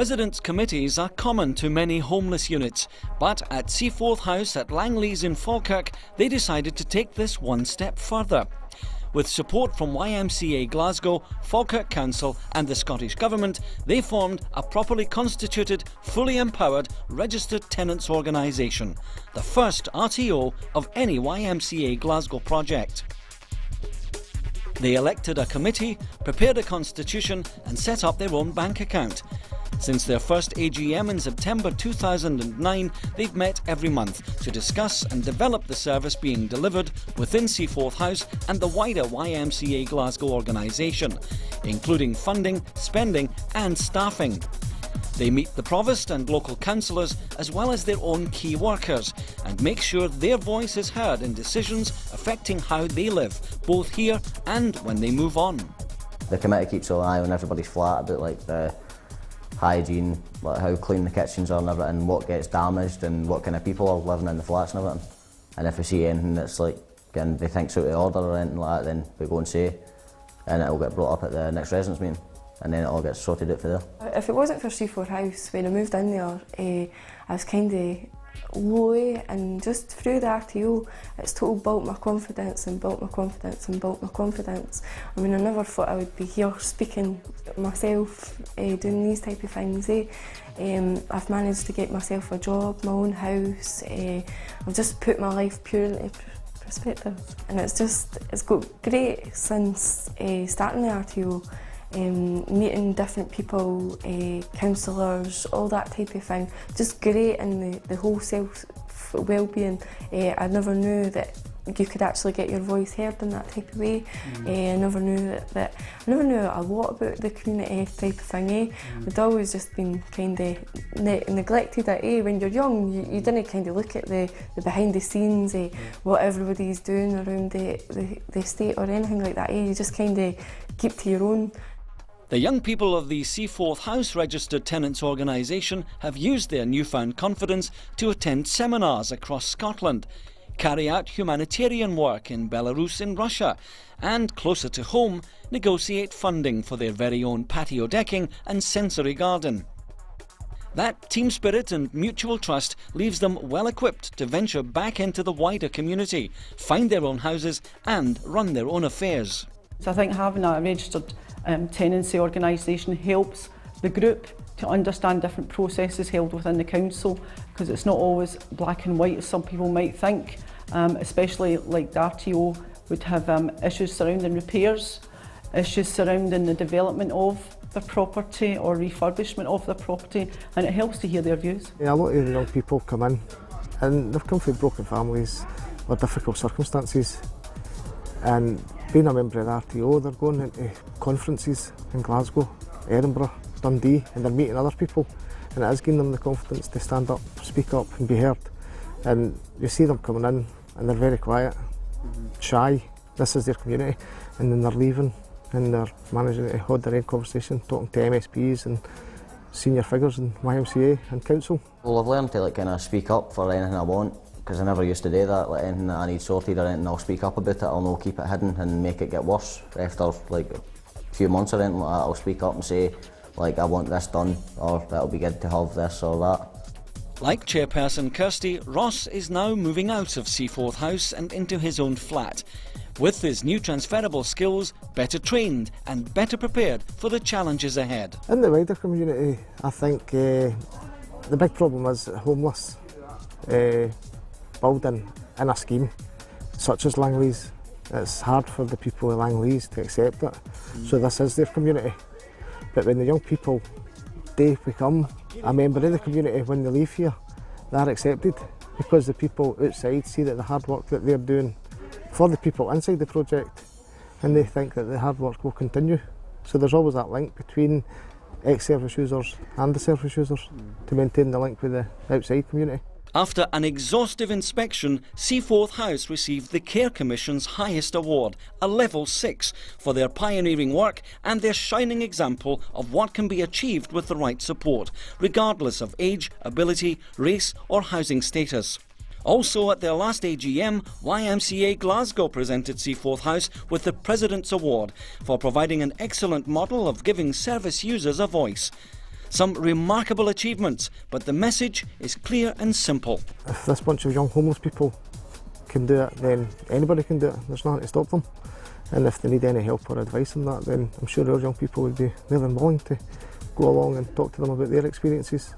Residents' committees are common to many homeless units, but at Seaforth House at Langleys in Falkirk, they decided to take this one step further. With support from YMCA Glasgow, Falkirk Council and the Scottish Government, they formed a properly constituted, fully empowered, registered tenants organisation, the first RTO of any YMCA Glasgow project. They elected a committee, prepared a constitution and set up their own bank account. Since their first AGM in September 2009, they've met every month to discuss and develop the service being delivered within Seaforth House and the wider YMCA Glasgow organisation, including funding, spending and staffing. They meet the Provost and local councillors as well as their own key workers and make sure their voice is heard in decisions affecting how they live, both here and when they move on. The committee keeps an eye on everybody's flat about the hygiene, how clean the kitchens are and everything, what gets damaged and what kind of people are living in the flats and everything. And if we see anything that's and they think's out of order or anything like that, then we go and say, and it'll get brought up at the next residents meeting, and then it all gets sorted out for there. If it wasn't for Seaforth House, when I moved in there, I was kind of low, and just through the RTO, it's totally built my confidence and built my confidence and built my confidence. I mean, I never thought I would be here speaking myself, doing these type of things. I've managed to get myself a job, my own house. I've just put my life purely into perspective, and it's got great since starting the RTO. Meeting different people, councillors, all that type of thing. Just great in the whole self well-being. I never knew that you could actually get your voice heard in that type of way. I never knew I never knew a lot about the community type of thing. I'd always just been kind of neglected it. When you're young, you didn't kind of look at the behind the scenes, what everybody's doing around the estate or anything like that. You just kind of keep to your own. The young people of the Seaforth House Registered Tenants Organisation have used their newfound confidence to attend seminars across Scotland, carry out humanitarian work in Belarus and Russia, and, closer to home, negotiate funding for their very own patio decking and sensory garden. That team spirit and mutual trust leaves them well equipped to venture back into the wider community, find their own houses and run their own affairs. So I think having a registered tenancy organisation helps the group to understand different processes held within the council, because it's not always black and white as some people might think, especially like the RTO would have issues surrounding repairs, issues surrounding the development of the property or refurbishment of the property, and it helps to hear their views. Yeah, a lot of young people come in and they've come from broken families or difficult circumstances, and being a member of the RTO, they're going into conferences in Glasgow, Edinburgh, Dundee, and they're meeting other people, and it has given them the confidence to stand up, speak up and be heard. And you see them coming in and they're very quiet, shy, this is their community, and then they're leaving and they're managing to hold their own conversation, talking to MSPs and senior figures in YMCA and council. Well, I've learned to kind of speak up for anything I want, because I never used to do that. Anything that I need sorted or anything, I'll speak up about it. I'll not keep it hidden and make it get worse. After a few months or anything like that, I'll speak up and say, I want this done, or that'll be good to have this or that. Like Chairperson Kirsty, Ross is now moving out of Seaforth House and into his own flat, with his new transferable skills better trained and better prepared for the challenges ahead. In the wider community, I think the big problem is homeless. Building in a scheme such as Langleys, it's hard for the people of Langleys to accept it. So this is their community. But when the young people, they become a member of the community when they leave here, they're accepted, because the people outside see that the hard work that they're doing for the people inside the project, and they think that the hard work will continue. So there's always that link between ex-service users and the service users to maintain the link with the outside community. After an exhaustive inspection, Seaforth House received the Care Commission's highest award, a Level 6, for their pioneering work and their shining example of what can be achieved with the right support, regardless of age, ability, race or housing status. Also at their last AGM, YMCA Glasgow presented Seaforth House with the President's Award for providing an excellent model of giving service users a voice. Some remarkable achievements, but the message is clear and simple. If this bunch of young homeless people can do it, then anybody can do it. There's nothing to stop them. And if they need any help or advice on that, then I'm sure our young people would be more than willing to go along and talk to them about their experiences.